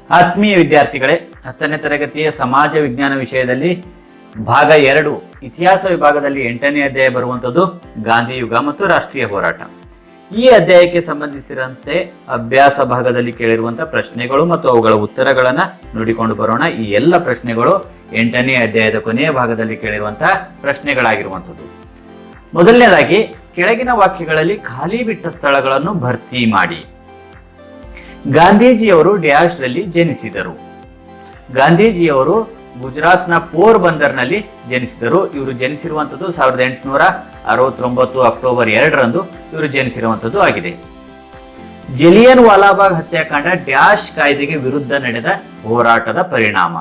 ಆತ್ಮೀಯ ವಿದ್ಯಾರ್ಥಿಗಳೇ, 10ನೇ ತರಗತಿಯ ಸಮಾಜ ವಿಜ್ಞಾನ ವಿಷಯದಲ್ಲಿ ಭಾಗ 2 ಇತಿಹಾಸ ವಿಭಾಗದಲ್ಲಿ 8ನೇ ಅಧ್ಯಾಯ ಬರುವಂಥದ್ದು ಗಾಂಧಿ ಯುಗ ಮತ್ತು ರಾಷ್ಟ್ರೀಯ ಹೋರಾಟ. ಈ ಅಧ್ಯಾಯಕ್ಕೆ ಸಂಬಂಧಿಸಿದಂತೆ ಅಭ್ಯಾಸ ಭಾಗದಲ್ಲಿ ಕೇಳಿರುವಂತಹ ಪ್ರಶ್ನೆಗಳು ಮತ್ತು ಅವುಗಳ ಉತ್ತರಗಳನ್ನ ನೋಡಿಕೊಂಡು ಬರೋಣ. ಈ ಎಲ್ಲ ಪ್ರಶ್ನೆಗಳು 8ನೇ ಅಧ್ಯಾಯದ ಕೊನೆಯ ಭಾಗದಲ್ಲಿ ಕೇಳಿರುವಂತಹ ಪ್ರಶ್ನೆಗಳಾಗಿರುವಂಥದ್ದು. ಮೊದಲನೇದಾಗಿ, ಕೆಳಗಿನ ವಾಕ್ಯಗಳಲ್ಲಿ ಖಾಲಿ ಬಿಟ್ಟ ಸ್ಥಳಗಳನ್ನು ಭರ್ತಿ ಮಾಡಿ. ಗಾಂಧೀಜಿಯವರು ಡ್ಯಾಶ್ ರಲ್ಲಿ ಜನಿಸಿದರು. ಗಾಂಧೀಜಿಯವರು ಗುಜರಾತ್ನ ಪೋರ್ಬಂದರ್ನಲ್ಲಿ ಜನಿಸಿದರು. ಇವರು ಜನಿಸಿರುವಂಥದ್ದು 1869 ಅಕ್ಟೋಬರ್ 2ರಂದು ಇವರು ಜನಿಸಿರುವಂಥದ್ದು ಆಗಿದೆ. ಜಲಿಯನ್ ವಾಲಾಬಾಗ್ ಹತ್ಯಾಕಾಂಡ ಡ್ಯಾಶ್ ಕಾಯ್ದೆಗೆ ವಿರುದ್ಧ ನಡೆದ ಹೋರಾಟದ ಪರಿಣಾಮ.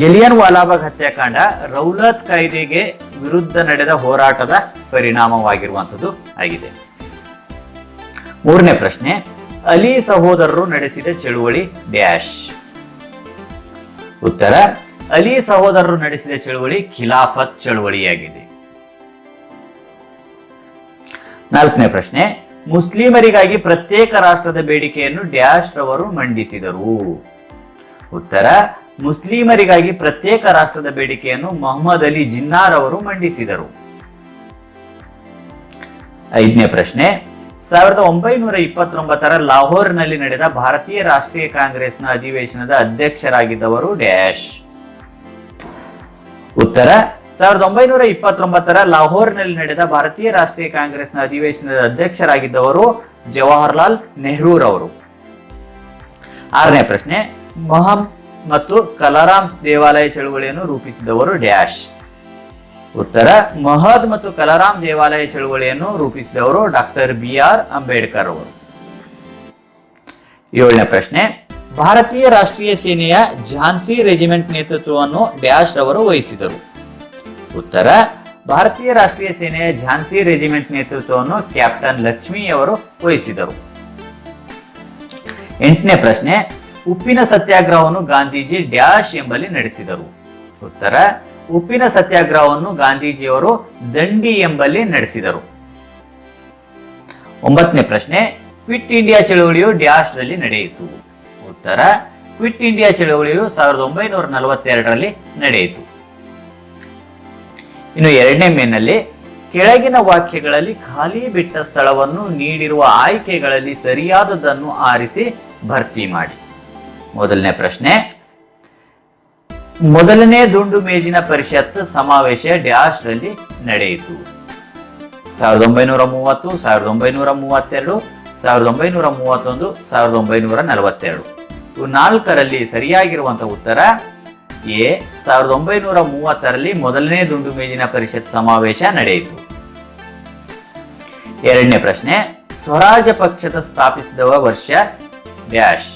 ಜಲಿಯನ್ ವಾಲಾಬಾಗ್ ಹತ್ಯಾಕಾಂಡ ರೌಲತ್ ಕಾಯ್ದೆಗೆ ವಿರುದ್ಧ ನಡೆದ ಹೋರಾಟದ ಪರಿಣಾಮವಾಗಿರುವಂಥದ್ದು ಆಗಿದೆ. ಮೂರನೇ ಪ್ರಶ್ನೆ, ಅಲಿ ಸಹೋದರರು ನಡೆಸಿದ ಚಳುವಳಿ ಡ್ಯಾಶ್. ಉತ್ತರ, ಅಲಿ ಸಹೋದರರು ನಡೆಸಿದ ಚಳುವಳಿ ಖಿಲಾಫತ್ ಚಳುವಳಿಯಾಗಿದೆ. ನಾಲ್ಕನೇ ಪ್ರಶ್ನೆ, ಮುಸ್ಲಿಮರಿಗಾಗಿ ಪ್ರತ್ಯೇಕ ರಾಷ್ಟ್ರದ ಬೇಡಿಕೆಯನ್ನು ಡ್ಯಾಶ್ ರವರು ಮಂಡಿಸಿದರು. ಉತ್ತರ, ಮುಸ್ಲಿಮರಿಗಾಗಿ ಪ್ರತ್ಯೇಕ ರಾಷ್ಟ್ರದ ಬೇಡಿಕೆಯನ್ನು ಮೊಹಮ್ಮದ್ ಅಲಿ ಜಿನ್ನಾರ್ ಅವರು ಮಂಡಿಸಿದರು. ಐದನೇ ಪ್ರಶ್ನೆ, 1929ರ ಲಾಹೋರ್ನಲ್ಲಿ ನಡೆದ ಭಾರತೀಯ ರಾಷ್ಟ್ರೀಯ ಕಾಂಗ್ರೆಸ್ನ ಅಧಿವೇಶನದ ಅಧ್ಯಕ್ಷರಾಗಿದ್ದವರು ಡ್ಯಾಶ್. ಉತ್ತರ, 1929ರ ಲಾಹೋರ್ನಲ್ಲಿ ನಡೆದ ಭಾರತೀಯ ರಾಷ್ಟ್ರೀಯ ಕಾಂಗ್ರೆಸ್ನ ಅಧಿವೇಶನದ ಅಧ್ಯಕ್ಷರಾಗಿದ್ದವರು ಜವಾಹರ್ಲಾಲ್ ನೆಹರೂರವರು. ಆರನೇ ಪ್ರಶ್ನೆ, ಮಹಮ್ ಮತ್ತು ಕಲಾರಾಮ್ ದೇವಾಲಯ ಚಳುವಳಿಯನ್ನು ರೂಪಿಸಿದವರು ಡ್ಯಾಶ್. ಉತ್ತರ, ಮಹದ್ ಮತ್ತು ಕಲಾರಾಮ್ ದೇವಾಲಯ ಚಳುವಳಿಯನ್ನು ರೂಪಿಸಿದವರು ಡಾಕ್ಟರ್ BR ಅಂಬೇಡ್ಕರ್ ಅವರು. ಏಳನೇ ಪ್ರಶ್ನೆ, ಭಾರತೀಯ ರಾಷ್ಟ್ರೀಯ ಸೇನೆಯ ಝಾನ್ಸಿ ರೆಜಿಮೆಂಟ್ ನೇತೃತ್ವವನ್ನು ಡ್ಯಾಶ್ ರವರು ವಹಿಸಿದರು. ಉತ್ತರ, ಭಾರತೀಯ ರಾಷ್ಟ್ರೀಯ ಸೇನೆಯ ಝಾನ್ಸಿ ರೆಜಿಮೆಂಟ್ ನೇತೃತ್ವವನ್ನು ಕ್ಯಾಪ್ಟನ್ ಲಕ್ಷ್ಮಿ ಅವರು ವಹಿಸಿದರು. ಎಂಟನೇ ಪ್ರಶ್ನೆ, ಉಪ್ಪಿನ ಸತ್ಯಾಗ್ರಹವನ್ನು ಗಾಂಧೀಜಿ ಡ್ಯಾಶ್ ಎಂಬಲ್ಲಿ ನಡೆಸಿದರು. ಉತ್ತರ, ಉಪ್ಪಿನ ಸತ್ಯಾಗ್ರಹವನ್ನು ಗಾಂಧೀಜಿಯವರು ದಂಡಿ ಎಂಬಲ್ಲಿ ನಡೆಸಿದರು. ಒಂಬತ್ತನೇ ಪ್ರಶ್ನೆ, ಕ್ವಿಟ್ ಇಂಡಿಯಾ ಚಳವಳಿಯು ಡ್ಯಾಶ್ ರಲ್ಲಿ ನಡೆಯಿತು. ಉತ್ತರ, ಕ್ವಿಟ್ ಇಂಡಿಯಾ ಚಳವಳಿಯು 1942ರಲ್ಲಿ ನಡೆಯಿತು. ಇನ್ನು ಎರಡನೇ ಮೇನಲ್ಲಿ, ಕೆಳಗಿನ ವಾಕ್ಯಗಳಲ್ಲಿ ಖಾಲಿ ಬಿಟ್ಟ ಸ್ಥಳವನ್ನು ನೀಡಿರುವ ಆಯ್ಕೆಗಳಲ್ಲಿ ಸರಿಯಾದದನ್ನು ಆರಿಸಿ ಭರ್ತಿ ಮಾಡಿ. ಮೊದಲನೇ ಪ್ರಶ್ನೆ, ಮೊದಲನೇ ದುಂಡು ಮೇಜಿನ ಪರಿಷತ್ ಸಮಾವೇಶ ಡ್ಯಾಶ್ ರಲ್ಲಿ ನಡೆಯಿತು. 1930, 1932, 1931, 1942. ಇವು ನಾಲ್ಕರಲ್ಲಿ ಸರಿಯಾಗಿರುವಂತಹ ಉತ್ತರ ಎ. 1930ರಲ್ಲಿ ಮೊದಲನೇ ದುಂಡು ಮೇಜಿನ ಪರಿಷತ್ ಸಮಾವೇಶ ನಡೆಯಿತು. ಎರಡನೇ ಪ್ರಶ್ನೆ, ಸ್ವರಾಜ ಪಕ್ಷದ ಸ್ಥಾಪಿಸಿದ ವರ್ಷ ಡ್ಯಾಶ್.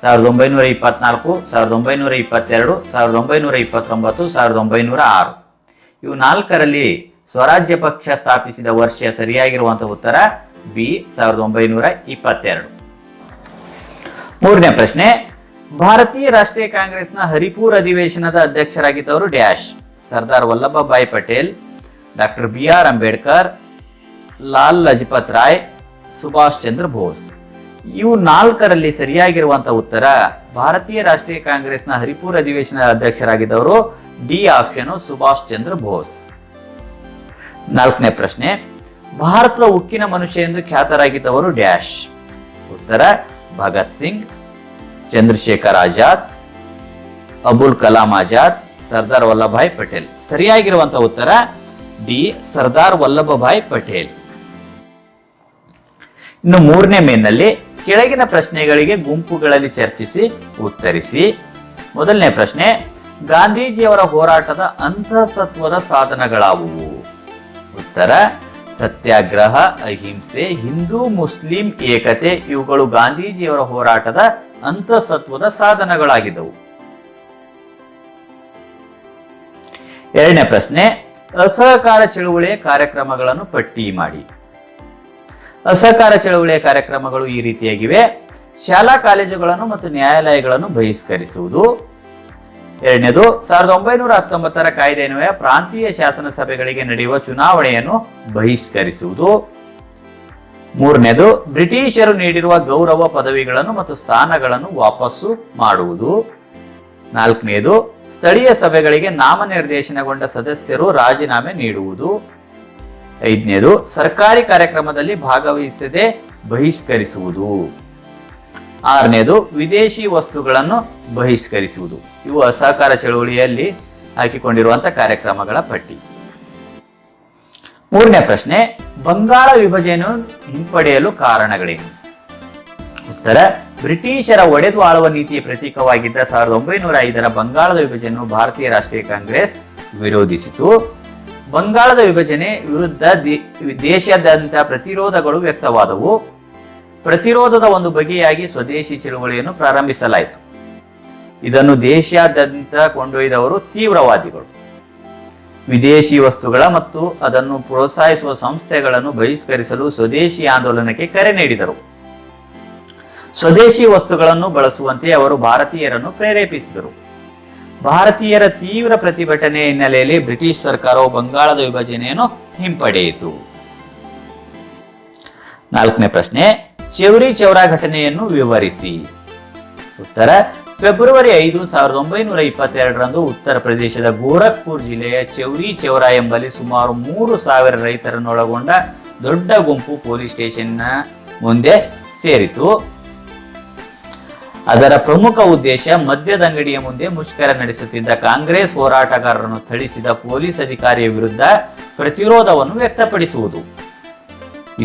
1924, 1922, 1929, 1906. ಇವು ನಾಲ್ಕರಲ್ಲಿ ಸ್ವರಾಜ್ಯ ಪಕ್ಷ ಸ್ಥಾಪಿಸಿದ ವರ್ಷ ಸರಿಯಾಗಿರುವಂತಹ ಉತ್ತರ ಬಿ. 1922. ಮೂರನೇ ಪ್ರಶ್ನೆ, ಭಾರತೀಯ ರಾಷ್ಟ್ರೀಯ ಕಾಂಗ್ರೆಸ್ನ ಹರಿಪುರ್ ಅಧಿವೇಶನದ ಅಧ್ಯಕ್ಷರಾಗಿದ್ದವರು dash. Sardar Vallabhbhai Patel, doctor BR Ambedkar, Lal Lajpat Rai, Subhash Chandra Bose. ಇವು ನಾಲ್ಕರಲ್ಲಿ ಸರಿಯಾಗಿರುವಂತಹ ಉತ್ತರ ಭಾರತೀಯ ರಾಷ್ಟ್ರೀಯ ಕಾಂಗ್ರೆಸ್ನ ಹರಿಪುರ್ ಅಧಿವೇಶನದ ಅಧ್ಯಕ್ಷರಾಗಿದ್ದವರು ಡಿ ಆಪ್ಷನ್ ಸುಭಾಷ್ ಚಂದ್ರ ಬೋಸ್. ನಾಲ್ಕನೇ ಪ್ರಶ್ನೆ, ಭಾರತದ ಉಕ್ಕಿನ ಮನುಷ್ಯ ಎಂದು ಖ್ಯಾತರಾಗಿದ್ದವರು ಡ್ಯಾಶ್. ಉತ್ತರ, ಭಗತ್ ಸಿಂಗ್, ಚಂದ್ರಶೇಖರ್ ಆಜಾದ್, ಅಬುಲ್ ಕಲಾಂ ಆಜಾದ್, ಸರ್ದಾರ್ ವಲ್ಲಭಭಾಯಿ ಪಟೇಲ್. ಸರಿಯಾಗಿರುವಂತಹ ಉತ್ತರ ಡಿ. ಸರ್ದಾರ್ ವಲ್ಲಭಭಾಯಿ ಪಟೇಲ್. ಇನ್ನು ಮೂರನೇ ಮೇನಲ್ಲಿ, ಕೆಳಗಿನ ಪ್ರಶ್ನೆಗಳಿಗೆ ಗುಂಪುಗಳಲ್ಲಿ ಚರ್ಚಿಸಿ ಉತ್ತರಿಸಿ. ಮೊದಲನೇ ಪ್ರಶ್ನೆ, ಗಾಂಧೀಜಿಯವರ ಹೋರಾಟದ ಅಂತಃಸತ್ವದ ಸಾಧನಗಳಾವುವು? ಉತ್ತರ, ಸತ್ಯಾಗ್ರಹ, ಅಹಿಂಸೆ, ಹಿಂದೂ ಮುಸ್ಲಿಂ ಏಕತೆ ಇವುಗಳು ಗಾಂಧೀಜಿಯವರ ಹೋರಾಟದ ಅಂತಃಸತ್ವದ ಸಾಧನಗಳಾಗಿದ್ದವು. ಎರಡನೇ ಪ್ರಶ್ನೆ, ಅಸಹಕಾರ ಚಳುವಳಿಯ ಕಾರ್ಯಕ್ರಮಗಳನ್ನು ಪಟ್ಟಿ ಮಾಡಿ. ಅಸಹಕಾರ ಚಳವಳಿಯ ಕಾರ್ಯಕ್ರಮಗಳು ಈ ರೀತಿಯಾಗಿವೆ: ಶಾಲಾ ಕಾಲೇಜುಗಳನ್ನು ಮತ್ತು ನ್ಯಾಯಾಲಯಗಳನ್ನು ಬಹಿಷ್ಕರಿಸುವುದು. ಎರಡನೇದು, 1919ರ ಕಾಯ್ದೆಯನ್ವಯ ಪ್ರಾಂತೀಯ ಶಾಸನ ಸಭೆಗಳಿಗೆ ನಡೆಯುವ ಚುನಾವಣೆಯನ್ನು ಬಹಿಷ್ಕರಿಸುವುದು. ಮೂರನೇದು, ಬ್ರಿಟಿಷರು ನೀಡಿರುವ ಗೌರವ ಪದವಿಗಳನ್ನು ಮತ್ತು ಸ್ಥಾನಗಳನ್ನು ವಾಪಸ್ಸು ಮಾಡುವುದು. ನಾಲ್ಕನೇದು, ಸ್ಥಳೀಯ ಸಭೆಗಳಿಗೆ ನಾಮನಿರ್ದೇಶನಗೊಂಡ ಸದಸ್ಯರು ರಾಜೀನಾಮೆ ನೀಡುವುದು. ಐದನೇದು, ಸರ್ಕಾರಿ ಕಾರ್ಯಕ್ರಮದಲ್ಲಿ ಭಾಗವಹಿಸದೆ ಬಹಿಷ್ಕರಿಸುವುದು. ಆರನೇದು, ವಿದೇಶಿ ವಸ್ತುಗಳನ್ನು ಬಹಿಷ್ಕರಿಸುವುದು. ಇವು ಅಸಹಕಾರ ಚಳುವಳಿಯಲ್ಲಿ ಹಾಕಿಕೊಂಡಿರುವಂತಹ ಕಾರ್ಯಕ್ರಮಗಳ ಪಟ್ಟಿ. ಮೂರನೇ ಪ್ರಶ್ನೆ, ಬಂಗಾಳ ವಿಭಜನೆಯನ್ನು ಹಿಂಪಡೆಯಲು ಕಾರಣಗಳೇನು? ಉತ್ತರ, ಬ್ರಿಟಿಷರ ಒಡೆದು ಆಳುವ ನೀತಿಯ ಪ್ರತೀಕವಾಗಿದ್ದ 1905ರ ಬಂಗಾಳದ ವಿಭಜನೆಯನ್ನು ಭಾರತೀಯ ರಾಷ್ಟ್ರೀಯ ಕಾಂಗ್ರೆಸ್ ವಿರೋಧಿಸಿತು. ಬಂಗಾಳದ ವಿಭಜನೆ ವಿರುದ್ಧ ದೇಶಾದ್ಯಂತ ಪ್ರತಿರೋಧಗಳು ವ್ಯಕ್ತವಾದವು. ಪ್ರತಿರೋಧದ ಒಂದು ಬಗೆಯಾಗಿ ಸ್ವದೇಶಿ ಚಳುವಳಿಯನ್ನು ಪ್ರಾರಂಭಿಸಲಾಯಿತು. ಇದನ್ನು ದೇಶಾದ್ಯಂತ ಕೊಂಡೊಯ್ದವರು ತೀವ್ರವಾದಿಗಳು. ವಿದೇಶಿ ವಸ್ತುಗಳ ಮತ್ತು ಅದನ್ನು ಪ್ರೋತ್ಸಾಹಿಸುವ ಸಂಸ್ಥೆಗಳನ್ನು ಬಹಿಷ್ಕರಿಸಲು ಸ್ವದೇಶಿ ಆಂದೋಲನಕ್ಕೆ ಕರೆ ನೀಡಿದರು. ಸ್ವದೇಶಿ ವಸ್ತುಗಳನ್ನು ಬಳಸುವಂತೆ ಅವರು ಭಾರತೀಯರನ್ನು ಪ್ರೇರೇಪಿಸಿದರು. ಭಾರತೀಯರ ತೀವ್ರ ಪ್ರತಿಭಟನೆ ಹಿನ್ನೆಲೆಯಲ್ಲಿ ಬ್ರಿಟಿಷ್ ಸರ್ಕಾರವು ಬಂಗಾಳದ ವಿಭಜನೆಯನ್ನು ಹಿಂಪಡೆಯಿತು. ನಾಲ್ಕನೇ ಪ್ರಶ್ನೆ, ಚೌರಿ ಚೌರಾ ಘಟನೆಯನ್ನು ವಿವರಿಸಿ. ಉತ್ತರ, ಫೆಬ್ರವರಿ 5, 1922ರಂದು ಉತ್ತರ ಪ್ರದೇಶದ ಗೋರಖ್ಪುರ್ ಜಿಲ್ಲೆಯ ಚೌರಿ ಚೌರಾ ಎಂಬಲ್ಲಿ ಸುಮಾರು 3,000 ರೈತರನ್ನೊಳಗೊಂಡ ದೊಡ್ಡ ಗುಂಪು ಪೊಲೀಸ್ ಸ್ಟೇಷನ್ನ ಮುಂದೆ ಸೇರಿತು. ಅದರ ಪ್ರಮುಖ ಉದ್ದೇಶ ಮದ್ಯದಂಗಡಿಯ ಮುಂದೆ ಮುಷ್ಕರ ನಡೆಸುತ್ತಿದ್ದ ಕಾಂಗ್ರೆಸ್ ಹೋರಾಟಗಾರರನ್ನು ಥಳಿಸಿದ ಪೊಲೀಸ್ ಅಧಿಕಾರಿಯ ವಿರುದ್ಧ ಪ್ರತಿರೋಧವನ್ನು ವ್ಯಕ್ತಪಡಿಸುವುದು.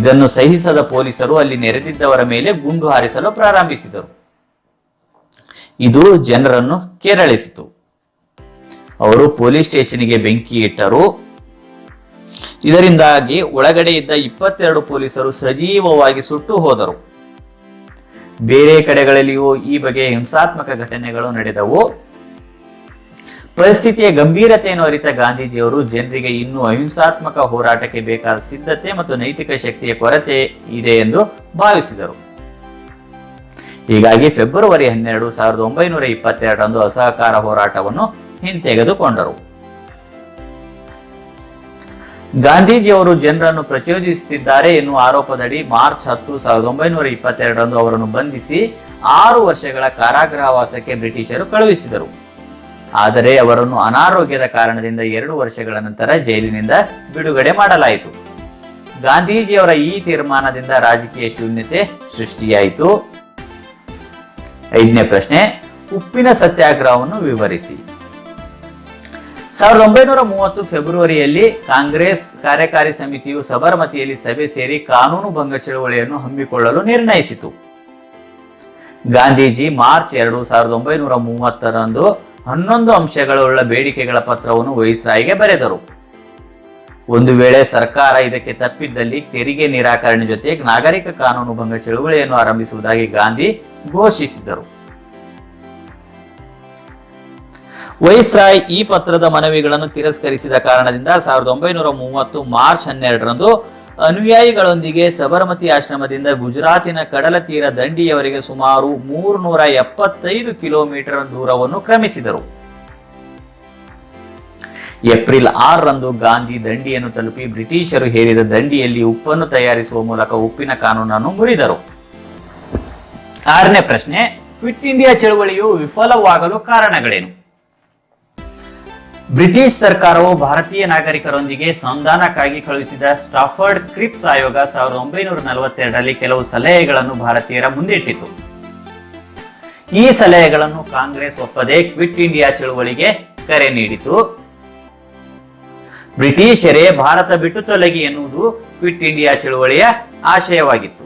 ಇದನ್ನು ಸಹಿಸದ ಪೊಲೀಸರು ಅಲ್ಲಿ ನೆರೆದಿದ್ದವರ ಮೇಲೆ ಗುಂಡು ಹಾರಿಸಲು ಪ್ರಾರಂಭಿಸಿದರು. ಇದು ಜನರನ್ನು ಕೆರಳಿಸಿತು. ಅವರು ಪೊಲೀಸ್ ಸ್ಟೇಷನ್ಗೆ ಬೆಂಕಿ ಇಟ್ಟರು. ಇದರಿಂದಾಗಿ ಒಳಗಡೆ ಇದ್ದ 22 ಪೊಲೀಸರು ಸಜೀವವಾಗಿ ಸುಟ್ಟು ಹೋದರು. ಬೇರೆ ಕಡೆಗಳಲ್ಲಿಯೂ ಈ ಬಗೆಯ ಹಿಂಸಾತ್ಮಕ ಘಟನೆಗಳು ನಡೆದವು. ಪರಿಸ್ಥಿತಿಯ ಗಂಭೀರತೆಯನ್ನು ಅರಿತ ಗಾಂಧೀಜಿಯವರು ಜನರಿಗೆ ಇನ್ನೂ ಅಹಿಂಸಾತ್ಮಕ ಹೋರಾಟಕ್ಕೆ ಬೇಕಾದ ಸಿದ್ಧತೆ ಮತ್ತು ನೈತಿಕ ಶಕ್ತಿಯ ಕೊರತೆ ಇದೆ ಎಂದು ಭಾವಿಸಿದರು. ಹೀಗಾಗಿ ಫೆಬ್ರವರಿ 12, 1922ರಂದು ಅಸಹಕಾರ ಹೋರಾಟವನ್ನು ಹಿಂತೆಗೆದುಕೊಂಡರು. ಗಾಂಧೀಜಿಯವರು ಜನರನ್ನು ಪ್ರಚೋದಿಸುತ್ತಿದ್ದಾರೆ ಎನ್ನುವ ಆರೋಪದಡಿ ಮಾರ್ಚ್ 10, 1922ರಂದು ಅವರನ್ನು ಬಂಧಿಸಿ 6 ವರ್ಷಗಳ ಕಾರಾಗೃಹವಾಸಕ್ಕೆ ಬ್ರಿಟಿಷರು ಕಳುಹಿಸಿದರು. ಆದರೆ ಅವರನ್ನು ಅನಾರೋಗ್ಯದ ಕಾರಣದಿಂದ 2 ವರ್ಷಗಳ ನಂತರ ಜೈಲಿನಿಂದ ಬಿಡುಗಡೆ ಮಾಡಲಾಯಿತು. ಗಾಂಧೀಜಿಯವರ ಈ ತೀರ್ಮಾನದಿಂದ ರಾಜಕೀಯ ಶೂನ್ಯತೆ ಸೃಷ್ಟಿಯಾಯಿತು. 5ನೇ ಪ್ರಶ್ನೆ, ಉಪ್ಪಿನ ಸತ್ಯಾಗ್ರಹವನ್ನು ವಿವರಿಸಿ. 1930 ಫೆಬ್ರವರಿಯಲ್ಲಿ ಕಾಂಗ್ರೆಸ್ ಕಾರ್ಯಕಾರಿ ಸಮಿತಿಯು ಸಬರಮತಿಯಲ್ಲಿ ಸಭೆ ಸೇರಿ ಕಾನೂನು ಭಂಗ ಚಳವಳಿಯನ್ನು ಹಮ್ಮಿಕೊಳ್ಳಲು ನಿರ್ಣಯಿಸಿತು. ಗಾಂಧೀಜಿ ಮಾರ್ಚ್ 2, 1930ರಂದು 11 ಅಂಶಗಳುಳ್ಳ ಬೇಡಿಕೆಗಳ ಪತ್ರವನ್ನು ವೈಸ್ರಾಯ್ಗೆ ಬರೆದರು. ಒಂದು ವೇಳೆ ಸರ್ಕಾರ ಇದಕ್ಕೆ ತಪ್ಪಿದ್ದಲ್ಲಿ ತೆರಿಗೆ ನಿರಾಕರಣೆ ಜೊತೆಗೆ ನಾಗರಿಕ ಕಾನೂನು ಭಂಗ ಚಳುವಳಿಯನ್ನು ಆರಂಭಿಸುವುದಾಗಿ ಗಾಂಧಿ ಘೋಷಿಸಿದರು. ವೈಸ್ರಾಯ್ ಈ ಪತ್ರದ ಮನವಿಗಳನ್ನು ತಿರಸ್ಕರಿಸಿದ ಕಾರಣದಿಂದ 1930 ಮಾರ್ಚ್ 12ರಂದು ಅನುಯಾಯಿಗಳೊಂದಿಗೆ ಸಬರಮತಿ ಆಶ್ರಮದಿಂದ ಗುಜರಾತಿನ ಕಡಲ ತೀರ ದಂಡಿಯವರೆಗೆ ಸುಮಾರು 375 ಕಿಲೋಮೀಟರ್ ದೂರವನ್ನು ಕ್ರಮಿಸಿದರು. ಏಪ್ರಿಲ್ 6ರಂದು ಗಾಂಧಿ ದಂಡಿಯನ್ನು ತಲುಪಿ ಬ್ರಿಟಿಷರು ಹೇರಿದ ದಂಡಿಯಲ್ಲಿ ಉಪ್ಪನ್ನು ತಯಾರಿಸುವ ಮೂಲಕ ಉಪ್ಪಿನ ಕಾನೂನನ್ನು ಮುರಿದರು. 6ನೇ ಪ್ರಶ್ನೆ, ಕ್ವಿಟ್ ಇಂಡಿಯಾ ಚಳವಳಿಯು ವಿಫಲವಾಗಲು ಕಾರಣಗಳೇನು? ಬ್ರಿಟಿಷ್ ಸರ್ಕಾರವು ಭಾರತೀಯ ನಾಗರಿಕರೊಂದಿಗೆ ಸಂಧಾನಕ್ಕಾಗಿ ಕಳುಹಿಸಿದ ಸ್ಟಾಫರ್ಡ್ ಕ್ರಿಪ್ಸ್ ಆಯೋಗ 1942ರಲ್ಲಿ ಕೆಲವು ಸಲಹೆಗಳನ್ನು ಭಾರತೀಯರ ಮುಂದಿಟ್ಟಿತು. ಈ ಸಲಹೆಗಳನ್ನು ಕಾಂಗ್ರೆಸ್ ಒಪ್ಪದೆ ಕ್ವಿಟ್ ಇಂಡಿಯಾ ಚಳುವಳಿಗೆ ಕರೆ ನೀಡಿತು. ಬ್ರಿಟಿಷರೇ ಭಾರತ ಬಿಟ್ಟು ತೊಲಗಿ ಎನ್ನುವುದು ಕ್ವಿಟ್ ಇಂಡಿಯಾ ಚಳುವಳಿಯ ಆಶಯವಾಗಿತ್ತು.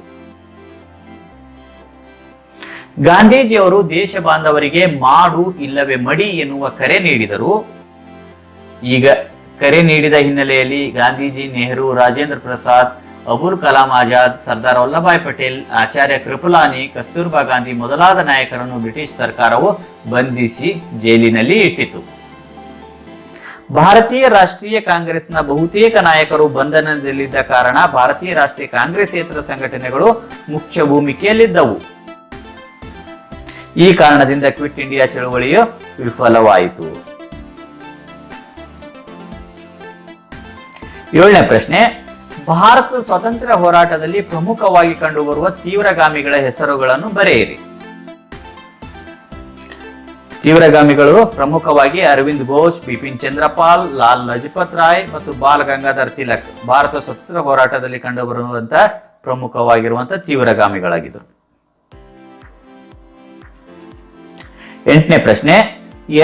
ಗಾಂಧೀಜಿಯವರು ದೇಶ ಬಾಂಧವರಿಗೆ ಮಾಡು ಇಲ್ಲವೇ ಮಡಿ ಎನ್ನುವ ಕರೆ ನೀಡಿದರು. ಈಗ ಕರೆ ನೀಡಿದ ಹಿನ್ನೆಲೆಯಲ್ಲಿ ಗಾಂಧೀಜಿ, ನೆಹರು, ರಾಜೇಂದ್ರ ಪ್ರಸಾದ್, ಅಬುಲ್ ಕಲಾಂ ಆಜಾದ್, ಸರ್ದಾರ್ ವಲ್ಲಭಾಯ್ ಪಟೇಲ್, ಆಚಾರ್ಯ ಕೃಪಲಾನಿ, ಕಸ್ತೂರ್ಬಾ ಗಾಂಧಿ ಮೊದಲಾದ ನಾಯಕರನ್ನು ಬ್ರಿಟಿಷ್ ಸರ್ಕಾರವು ಬಂಧಿಸಿ ಜೈಲಿನಲ್ಲಿ ಇಟ್ಟಿತು. ಭಾರತೀಯ ರಾಷ್ಟ್ರೀಯ ಕಾಂಗ್ರೆಸ್ನ ಬಹುತೇಕ ನಾಯಕರು ಬಂಧನದಲ್ಲಿದ್ದ ಕಾರಣ ಭಾರತೀಯ ರಾಷ್ಟ್ರೀಯ ಕಾಂಗ್ರೆಸ್ಸೇತರ ಸಂಘಟನೆಗಳು ಮುಖ್ಯ ಭೂಮಿಕೆಯಲ್ಲಿದ್ದವು. ಈ ಕಾರಣದಿಂದ ಕ್ವಿಟ್ ಇಂಡಿಯಾ ಚಳವಳಿಯು ವಿಫಲವಾಯಿತು. 7ನೇ ಪ್ರಶ್ನೆ, ಭಾರತ ಸ್ವಾತಂತ್ರ್ಯ ಹೋರಾಟದಲ್ಲಿ ಪ್ರಮುಖವಾಗಿ ಕಂಡುಬರುವ ತೀವ್ರಗಾಮಿಗಳ ಹೆಸರುಗಳನ್ನು ಬರೆಯಿರಿ. ತೀವ್ರಗಾಮಿಗಳು ಪ್ರಮುಖವಾಗಿ ಅರವಿಂದ್ ಘೋಷ್, ಬಿಪಿನ್ ಚಂದ್ರಪಾಲ್, ಲಾಲ್ ಲಜಪತ್ ರಾಯ್ ಮತ್ತು ಬಾಲ್ ಗಂಗಾಧರ್ ತಿಲಕ್ ಭಾರತ ಸ್ವಾತಂತ್ರ್ಯ ಹೋರಾಟದಲ್ಲಿ ಕಂಡುಬರುವಂತಹ ಪ್ರಮುಖವಾಗಿರುವಂತಹ ತೀವ್ರಗಾಮಿಗಳಾಗಿದ್ದರು. 8ನೇ ಪ್ರಶ್ನೆ,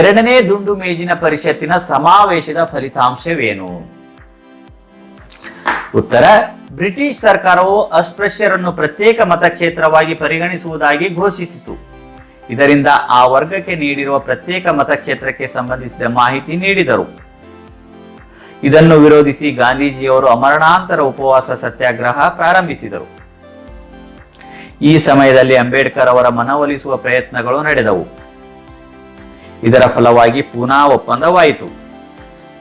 ಎರಡನೇ ದುಂಡು ಮೇಜಿನ ಪರಿಷತ್ತಿನ ಸಮಾವೇಶದ ಫಲಿತಾಂಶವೇನು? ಉತ್ತರ, ಬ್ರಿಟಿಷ್ ಸರ್ಕಾರವು ಅಸ್ಪೃಶ್ಯರನ್ನು ಪ್ರತ್ಯೇಕ ಮತಕ್ಷೇತ್ರವಾಗಿ ಪರಿಗಣಿಸುವುದಾಗಿ ಘೋಷಿಸಿತು. ಇದರಿಂದ ಆ ವರ್ಗಕ್ಕೆ ನೀಡಿರುವ ಪ್ರತ್ಯೇಕ ಮತಕ್ಷೇತ್ರಕ್ಕೆ ಸಂಬಂಧಿಸಿದ ಮಾಹಿತಿ ನೀಡಿದರು. ಇದನ್ನು ವಿರೋಧಿಸಿ ಗಾಂಧೀಜಿಯವರು ಅಮರಣಾಂತರ ಉಪವಾಸ ಸತ್ಯಾಗ್ರಹ ಪ್ರಾರಂಭಿಸಿದರು. ಈ ಸಮಯದಲ್ಲಿ ಅಂಬೇಡ್ಕರ್ ಅವರ ಮನವೊಲಿಸುವ ಪ್ರಯತ್ನಗಳು ನಡೆದವು. ಇದರ ಫಲವಾಗಿ ಪೂನಾ ಒಪ್ಪಂದವಾಯಿತು.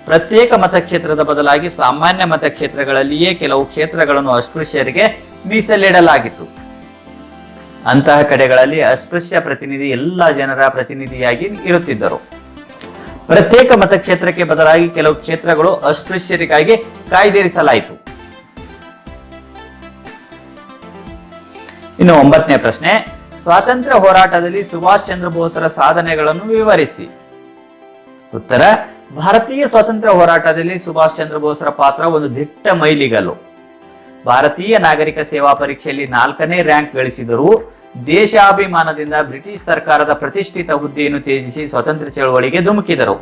ಪ್ರತ್ಯೇಕ ಮತಕ್ಷೇತ್ರದ ಬದಲಾಗಿ ಸಾಮಾನ್ಯ ಮತಕ್ಷೇತ್ರಗಳಲ್ಲಿಯೇ ಕೆಲವು ಕ್ಷೇತ್ರಗಳನ್ನು ಅಸ್ಪೃಶ್ಯರಿಗೆ ಮೀಸಲಿಡಲಾಗಿತ್ತು. ಅಂತಹ ಕಡೆಗಳಲ್ಲಿ ಅಸ್ಪೃಶ್ಯ ಪ್ರತಿನಿಧಿ ಎಲ್ಲ ಜನರ ಪ್ರತಿನಿಧಿಯಾಗಿ ಇರುತ್ತಿದ್ದರು. ಪ್ರತ್ಯೇಕ ಮತಕ್ಷೇತ್ರಕ್ಕೆ ಬದಲಾಗಿ ಕೆಲವು ಕ್ಷೇತ್ರಗಳು ಅಸ್ಪೃಶ್ಯರಿಗಾಗಿ ಕಾಯ್ದಿರಿಸಲಾಯಿತು. ಇನ್ನು 9ನೇ ಪ್ರಶ್ನೆ, ಸ್ವಾತಂತ್ರ್ಯ ಹೋರಾಟದಲ್ಲಿ ಸುಭಾಷ್ ಚಂದ್ರ ಬೋಸ್ರ ಸಾಧನೆಗಳನ್ನು ವಿವರಿಸಿ. ಉತ್ತರ, ಭಾರತೀಯ ಸ್ವಾತಂತ್ರ್ಯ ಹೋರಾಟದಲ್ಲಿ ಸುಭಾಷ್ ಚಂದ್ರ ಬೋಸ್ರ ಪಾತ್ರ ಒಂದು ದಿಟ್ಟ ಮೈಲಿಗಲ್ಲು. ಭಾರತೀಯ ನಾಗರಿಕ ಸೇವಾ ಪರೀಕ್ಷೆಯಲ್ಲಿ 4ನೇ ರ್ಯಾಂಕ್ ಗಳಿಸಿದರೂ ದೇಶಾಭಿಮಾನದಿಂದ ಬ್ರಿಟಿಷ್ ಸರ್ಕಾರದ ಪ್ರತಿಷ್ಠಿತ ಹುದ್ದೆಯನ್ನು ತ್ಯಜಿಸಿ ಸ್ವಾತಂತ್ರ್ಯ ಚಳವಳಿಗೆ ಧುಮುಕಿದರು.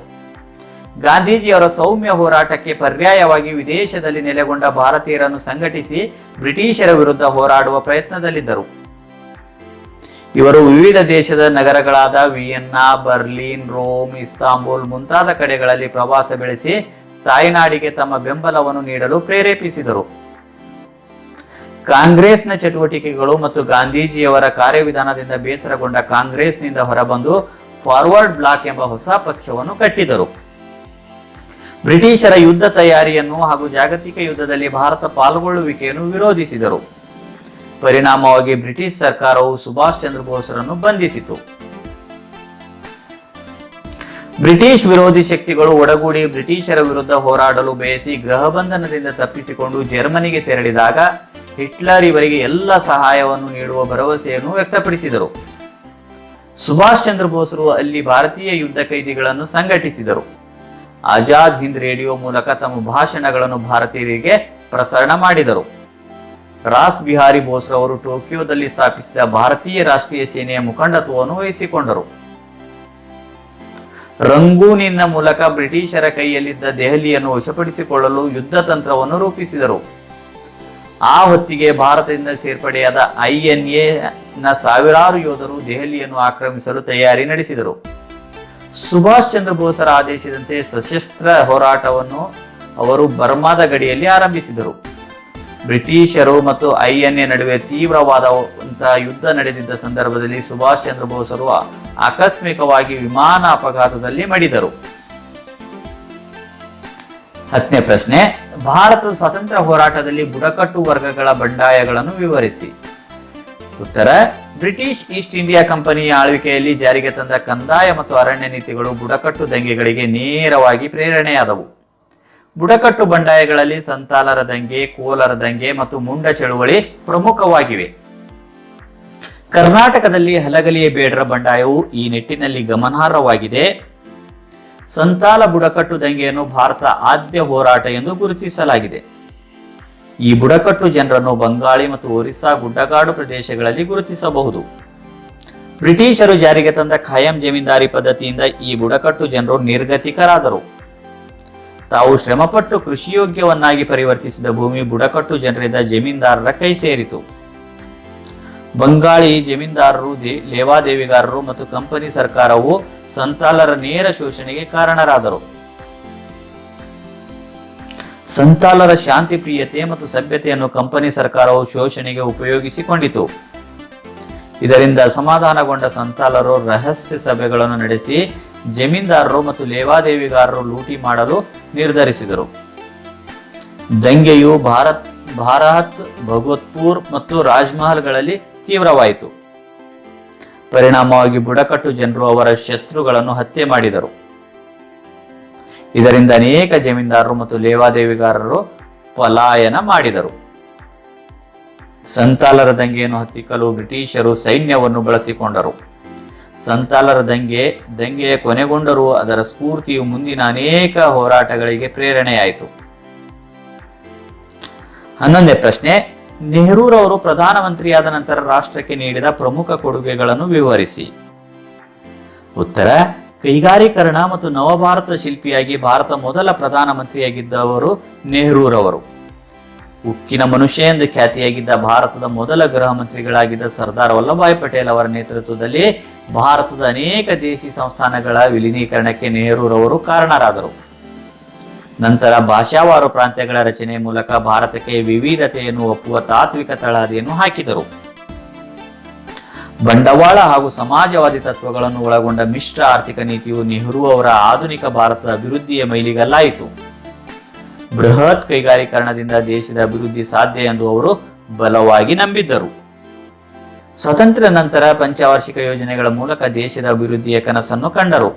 ಗಾಂಧೀಜಿಯವರ ಸೌಮ್ಯ ಹೋರಾಟಕ್ಕೆ ಪರ್ಯಾಯವಾಗಿ ವಿದೇಶದಲ್ಲಿ ನೆಲೆಗೊಂಡ ಭಾರತೀಯರನ್ನು ಸಂಘಟಿಸಿ ಬ್ರಿಟಿಷರ ವಿರುದ್ಧ ಹೋರಾಡುವ ಪ್ರಯತ್ನದಲ್ಲಿದ್ದರು. ಇವರು ವಿವಿಧ ದೇಶದ ನಗರಗಳಾದ ವಿಯೆನ್ನಾ, ಬರ್ಲಿನ್, ರೋಮ್, ಇಸ್ತಾಂಬುಲ್ ಮುಂತಾದ ಕಡೆಗಳಲ್ಲಿ ಪ್ರವಾಸ ಬೆಳೆಸಿ ತಾಯ್ನಾಡಿಗೆ ತಮ್ಮ ಬೆಂಬಲವನ್ನು ನೀಡಲು ಪ್ರೇರೇಪಿಸಿದರು. ಕಾಂಗ್ರೆಸ್ನ ಚಟುವಟಿಕೆಗಳು ಮತ್ತು ಗಾಂಧೀಜಿಯವರ ಕಾರ್ಯವಿಧಾನದಿಂದ ಬೇಸರಗೊಂಡ ಕಾಂಗ್ರೆಸ್ನಿಂದ ಹೊರಬಂದು ಫಾರ್ವರ್ಡ್ ಬ್ಲಾಕ್ ಎಂಬ ಹೊಸ ಪಕ್ಷವನ್ನು ಕಟ್ಟಿದರು. ಬ್ರಿಟಿಷರ ಯುದ್ಧ ತಯಾರಿಯನ್ನು ಹಾಗೂ ಜಾಗತಿಕ ಯುದ್ಧದಲ್ಲಿ ಭಾರತ ಪಾಲ್ಗೊಳ್ಳುವಿಕೆಯನ್ನು ವಿರೋಧಿಸಿದರು. ಪರಿಣಾಮವಾಗಿ ಬ್ರಿಟಿಷ್ ಸರ್ಕಾರವು ಸುಭಾಷ್ ಚಂದ್ರ ಬೋಸ್ರನ್ನು ಬಂಧಿಸಿತು. ಬ್ರಿಟಿಷ್ ವಿರೋಧಿ ಶಕ್ತಿಗಳು ಒಡಗೂಡಿ ಬ್ರಿಟಿಷರ ವಿರುದ್ಧ ಹೋರಾಡಲು ಬಯಸಿ ಗೃಹ ಬಂಧನದಿಂದ ತಪ್ಪಿಸಿಕೊಂಡು ಜರ್ಮನಿಗೆ ತೆರಳಿದಾಗ ಹಿಟ್ಲರ್ ಇವರಿಗೆ ಎಲ್ಲ ಸಹಾಯವನ್ನು ನೀಡುವ ಭರವಸೆಯನ್ನು ವ್ಯಕ್ತಪಡಿಸಿದರು. ಸುಭಾಷ್ ಚಂದ್ರ ಬೋಸ್ರು ಅಲ್ಲಿ ಭಾರತೀಯ ಯುದ್ಧ ಖೈದಿಗಳನ್ನು ಸಂಘಟಿಸಿದರು. ಆಜಾದ್ ಹಿಂದ್ ರೇಡಿಯೋ ಮೂಲಕ ತಮ್ಮ ಭಾಷಣಗಳನ್ನು ಭಾರತೀಯರಿಗೆ ಪ್ರಸಾರ ಮಾಡಿದರು. ರಾಸ್ ಬಿಹಾರಿ ಬೋಸ್ರವರು ಟೋಕಿಯೋದಲ್ಲಿ ಸ್ಥಾಪಿಸಿದ ಭಾರತೀಯ ರಾಷ್ಟ್ರೀಯ ಸೇನೆಯ ಮುಖಂಡತ್ವವನ್ನು ವಹಿಸಿಕೊಂಡರು. ರಂಗೂನಿನ ಮೂಲಕ ಬ್ರಿಟಿಷರ ಕೈಯಲ್ಲಿದ್ದ ದೆಹಲಿಯನ್ನು ವಶಪಡಿಸಿಕೊಳ್ಳಲು ಯುದ್ಧ ತಂತ್ರವನ್ನು ರೂಪಿಸಿದರು. ಆ ಹೊತ್ತಿಗೆ ಭಾರತದಿಂದ ಸೇರ್ಪಡೆಯಾದ INA ನ ಸಾವಿರಾರು ಯೋಧರು ದೆಹಲಿಯನ್ನು ಆಕ್ರಮಿಸಲು ತಯಾರಿ ನಡೆಸಿದರು. ಸುಭಾಷ್ ಚಂದ್ರ ಬೋಸರ ಆದೇಶದಂತೆ ಸಶಸ್ತ್ರ ಹೋರಾಟವನ್ನು ಅವರು ಬರ್ಮಾದ ಗಡಿಯಲ್ಲಿ ಆರಂಭಿಸಿದರು. ಬ್ರಿಟಿಷರು ಮತ್ತು INA ನಡುವೆ ತೀವ್ರವಾದಂತಹ ಯುದ್ಧ ನಡೆದಿದ್ದ ಸಂದರ್ಭದಲ್ಲಿ ಸುಭಾಷ್ ಚಂದ್ರ ಬೋಸರು ಆಕಸ್ಮಿಕವಾಗಿ ವಿಮಾನ ಅಪಘಾತದಲ್ಲಿ ಮಡಿದರು. 10ನೇ ಪ್ರಶ್ನೆ, ಭಾರತದ ಸ್ವಾತಂತ್ರ್ಯ ಹೋರಾಟದಲ್ಲಿ ಬುಡಕಟ್ಟು ವರ್ಗಗಳ ಬಂಡಾಯಗಳನ್ನು ವಿವರಿಸಿ. ಉತ್ತರ, ಬ್ರಿಟಿಷ್ ಈಸ್ಟ್ ಇಂಡಿಯಾ ಕಂಪನಿಯ ಆಳ್ವಿಕೆಯಲ್ಲಿ ಜಾರಿಗೆ ತಂದ ಕಂದಾಯ ಮತ್ತು ಅರಣ್ಯ ನೀತಿಗಳು ಬುಡಕಟ್ಟು ದಂಗೆಗಳಿಗೆ ನೇರವಾಗಿ ಪ್ರೇರಣೆಯಾದವು. ಬುಡಕಟ್ಟು ಬಂಡಾಯಗಳಲ್ಲಿ ಸಂತಾಲರ ದಂಗೆ, ಕೋಲರ ದಂಗೆ ಮತ್ತು ಮುಂಡ ಚಳುವಳಿ ಪ್ರಮುಖವಾಗಿವೆ. ಕರ್ನಾಟಕದಲ್ಲಿ ಹಲಗಲಿಯ ಬೇಡರ ಬಂಡಾಯವು ಈ ನಿಟ್ಟಿನಲ್ಲಿ ಗಮನಾರ್ಹವಾಗಿದೆ. ಸಂತಾಲ ಬುಡಕಟ್ಟು ದಂಗೆಯನ್ನು ಭಾರತ ಆದ್ಯ ಹೋರಾಟ ಎಂದು ಗುರುತಿಸಲಾಗಿದೆ. ಈ ಬುಡಕಟ್ಟು ಜನರನ್ನು ಬಂಗಾಳಿ ಮತ್ತು ಒರಿಸ್ಸಾ ಗುಡ್ಡಗಾಡು ಪ್ರದೇಶಗಳಲ್ಲಿ ಗುರುತಿಸಬಹುದು. ಬ್ರಿಟಿಷರು ಜಾರಿಗೆ ತಂದ ಖಾಯಂ ಜಮೀನ್ದಾರಿ ಪದ್ಧತಿಯಿಂದ ಈ ಬುಡಕಟ್ಟು ಜನರು ನಿರ್ಗತಿಕರಾದರು. ತಾವು ಶ್ರಮಪಟ್ಟು ಕೃಷಿಯೋಗ್ಯವನ್ನಾಗಿ ಪರಿವರ್ತಿಸಿದ ಭೂಮಿ ಬುಡಕಟ್ಟು ಜನರಿಂದ ಜಮೀನ್ದಾರರ ಕೈ ಸೇರಿತು. ಬಂಗಾಳಿ ಜಮೀನ್ದಾರರು, ಲೇವಾದೇವಿಗಾರರು ಮತ್ತು ಕಂಪನಿ ಸರ್ಕಾರವು ಸಂತಾಲರ ನೇರ ಶೋಷಣೆಗೆ ಕಾರಣರಾದರು. ಸಂತಾಲರ ಶಾಂತಿ ಪ್ರಿಯತೆ ಮತ್ತು ಸಭ್ಯತೆಯನ್ನು ಕಂಪನಿ ಸರ್ಕಾರವು ಶೋಷಣೆಗೆ ಉಪಯೋಗಿಸಿಕೊಂಡಿತು. ಇದರಿಂದ ಅಸಮಾಧಾನಗೊಂಡ ಸಂತಾಲರು ರಹಸ್ಯ ಸಭೆಗಳನ್ನು ನಡೆಸಿ ಜಮೀನ್ದಾರರು ಮತ್ತು ಲೇವಾದೇವಿಗಾರರು ಲೂಟಿ ಮಾಡಲು ನಿರ್ಧರಿಸಿದರು. ದಂಗೆಯು ಭಾರತ್, ಭಗವತ್ಪುರ್ ಮತ್ತು ರಾಜ್ಮಹಲ್ಗಳಲ್ಲಿ ತೀವ್ರವಾಯಿತು. ಪರಿಣಾಮವಾಗಿ ಬುಡಕಟ್ಟು ಜನರು ಅವರ ಶತ್ರುಗಳನ್ನು ಹತ್ಯೆ ಮಾಡಿದರು. ಇದರಿಂದ ಅನೇಕ ಜಮೀನ್ದಾರರು ಮತ್ತು ಲೇವಾದೇವಿಗಾರರು ಪಲಾಯನ ಮಾಡಿದರು. ಸಂತಾಲರ ದಂಗೆಯನ್ನು ಹತ್ತಿಕ್ಕಲು ಬ್ರಿಟಿಷರು ಸೈನ್ಯವನ್ನು ಬಳಸಿಕೊಂಡರು. ಸಂತಾಲರ ದಂಗೆಯ ಕೊನೆಗೊಂಡರೂ ಅದರ ಸ್ಫೂರ್ತಿಯು ಮುಂದಿನ ಅನೇಕ ಹೋರಾಟಗಳಿಗೆ ಪ್ರೇರಣೆಯಾಯಿತು. 11ನೇ ಪ್ರಶ್ನೆ, ನೆಹರೂರವರು ಪ್ರಧಾನಮಂತ್ರಿಯಾದ ನಂತರ ರಾಷ್ಟ್ರಕ್ಕೆ ನೀಡಿದ ಪ್ರಮುಖ ಕೊಡುಗೆಗಳನ್ನು ವಿವರಿಸಿ. ಉತ್ತರ, ಕೈಗಾರೀಕರಣ ಮತ್ತು ನವಭಾರತ ಶಿಲ್ಪಿಯಾಗಿ ಭಾರತ ಮೊದಲ ಪ್ರಧಾನಮಂತ್ರಿಯಾಗಿದ್ದವರು ನೆಹರೂರವರು. ಉಕ್ಕಿನ ಮನುಷ್ಯ ಎಂದು ಖ್ಯಾತಿಯಾಗಿದ್ದ ಭಾರತದ ಮೊದಲ ಗೃಹ ಮಂತ್ರಿಗಳಾಗಿದ್ದ ಸರ್ದಾರ್ ವಲ್ಲಭಾಯ್ ಪಟೇಲ್ ಅವರ ನೇತೃತ್ವದಲ್ಲಿ ಭಾರತದ ಅನೇಕ ದೇಶಿ ಸಂಸ್ಥಾನಗಳ ವಿಲೀನೀಕರಣಕ್ಕೆ ನೆಹರೂರವರು ಕಾರಣರಾದರು. ನಂತರ ಭಾಷಾವಾರು ಪ್ರಾಂತ್ಯಗಳ ರಚನೆಯ ಮೂಲಕ ಭಾರತಕ್ಕೆ ವಿವಿಧತೆಯನ್ನು ಒಪ್ಪುವ ತಾತ್ವಿಕ ತಳಹದಿಯನ್ನು ಹಾಕಿದರು. ಬಂಡವಾಳ ಹಾಗೂ ಸಮಾಜವಾದಿ ತತ್ವಗಳನ್ನು ಒಳಗೊಂಡ ಮಿಶ್ರ ಆರ್ಥಿಕ ನೀತಿಯು ನೆಹರು ಅವರ ಆಧುನಿಕ ಭಾರತದ ಅಭಿವೃದ್ಧಿಯ ಮೈಲಿಗಲ್ಲಾಯಿತು. ಬೃಹತ್ ಕೈಗಾರೀಕರಣದಿಂದ ದೇಶದ ಅಭಿವೃದ್ಧಿ ಸಾಧ್ಯ ಎಂದು ಅವರು ಬಲವಾಗಿ ನಂಬಿದ್ದರು. ಸ್ವಾತಂತ್ರ್ಯ ನಂತರ ಪಂಚವಾರ್ಷಿಕ ಯೋಜನೆಗಳ ಮೂಲಕ ದೇಶದ ಅಭಿವೃದ್ಧಿಯ ಕನಸನ್ನು ಕಂಡರು.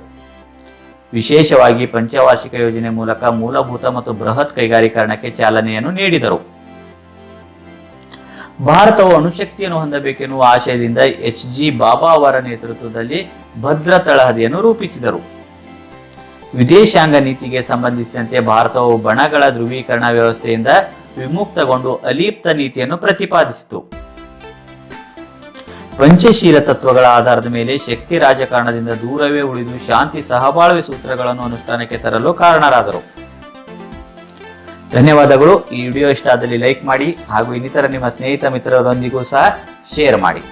ವಿಶೇಷವಾಗಿ ಪಂಚವಾರ್ಷಿಕ ಯೋಜನೆ ಮೂಲಕ ಮೂಲಭೂತ ಮತ್ತು ಬೃಹತ್ ಕೈಗಾರೀಕರಣಕ್ಕೆ ಚಾಲನೆಯನ್ನು ನೀಡಿದರು. ಭಾರತವು ಅಣುಶಕ್ತಿಯನ್ನು ಹೊಂದಬೇಕೆನ್ನುವ ಆಶಯದಿಂದ HG ಬಾಬಾ ಅವರ ನೇತೃತ್ವದಲ್ಲಿ ಭದ್ರ ತಳಹದಿಯನ್ನು ರೂಪಿಸಿದರು. ವಿದೇಶಾಂಗ ನೀತಿಗೆ ಸಂಬಂಧಿಸಿದಂತೆ ಭಾರತವು ಬಣಗಳ ಧ್ರುವೀಕರಣ ವ್ಯವಸ್ಥೆಯಿಂದ ವಿಮುಕ್ತಗೊಂಡು ಅಲಿಪ್ತ ನೀತಿಯನ್ನು ಪ್ರತಿಪಾದಿಸಿತು. ಪಂಚಶೀಲ ತತ್ವಗಳ ಆಧಾರದ ಮೇಲೆ ಶಕ್ತಿ ರಾಜಕಾರಣದಿಂದ ದೂರವೇ ಉಳಿದು ಶಾಂತಿ ಸಹಬಾಳ್ವೆ ಸೂತ್ರಗಳನ್ನು ಅನುಷ್ಠಾನಕ್ಕೆ ತರಲು ಕಾರಣರಾದರು. ಧನ್ಯವಾದಗಳು. ಈ ವಿಡಿಯೋ ಇಷ್ಟ ಆದಲ್ಲಿ ಲೈಕ್ ಮಾಡಿ ಹಾಗೂ ಇನ್ನಿತರ ನಿಮ್ಮ ಸ್ನೇಹಿತ ಮಿತ್ರರೊಂದಿಗೂ ಸಹ ಶೇರ್ ಮಾಡಿ.